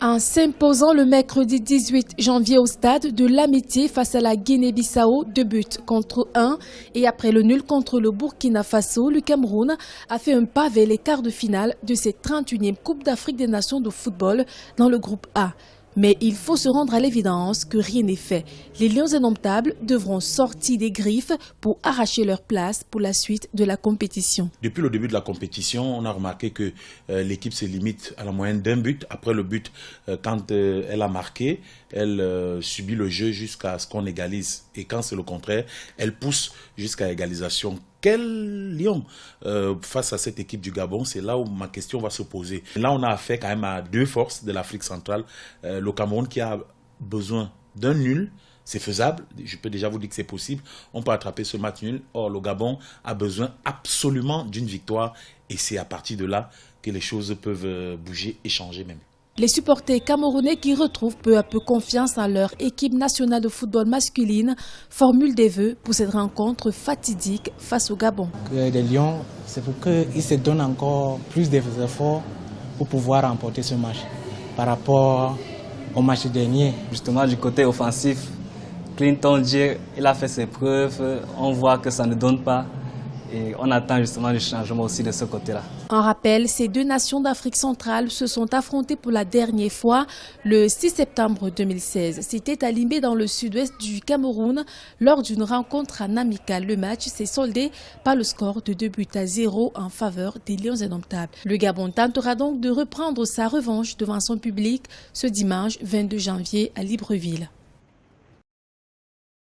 En s'imposant le mercredi 18 janvier au stade de l'Amitié face à la Guinée-Bissau, 2-1, et après le nul contre le Burkina Faso, le Cameroun a fait un pas vers les quarts de finale de cette 31e Coupe d'Afrique des Nations de football dans le groupe A. Mais il faut se rendre à l'évidence que rien n'est fait. Les Lions indomptables devront sortir des griffes pour arracher leur place pour la suite de la compétition. Depuis le début de la compétition, on a remarqué que l'équipe se limite à la moyenne d'un but. Après le but, quand elle a marqué, elle subit le jeu jusqu'à ce qu'on égalise. Et quand c'est le contraire, elle pousse jusqu'à égalisation. Quel lion face à cette équipe du Gabon? C'est là où ma question va se poser. Là, on a affaire quand même à deux forces de l'Afrique centrale. Le Cameroun qui a besoin d'un nul, c'est faisable. Je peux déjà vous dire que c'est possible. On peut attraper ce match nul. Or, le Gabon a besoin absolument d'une victoire. Et c'est à partir de là que les choses peuvent bouger et changer même. Les supporters camerounais qui retrouvent peu à peu confiance en leur équipe nationale de football masculine formulent des vœux pour cette rencontre fatidique face au Gabon. Les Lions, c'est pour qu'ils se donnent encore plus d'efforts pour pouvoir remporter ce match par rapport au match dernier. Justement, du côté offensif, Clinton Djir, il a fait ses preuves, on voit que ça ne donne pas. Et on attend justement du changement aussi de ce côté-là. En rappel, ces deux nations d'Afrique centrale se sont affrontées pour la dernière fois le 6 septembre 2016. C'était à Limbe dans le sud-ouest du Cameroun lors d'une rencontre en amical. Le match s'est soldé par le score de 2-0 en faveur des Lions indomptables. Le Gabon tentera donc de reprendre sa revanche devant son public ce dimanche 22 janvier à Libreville.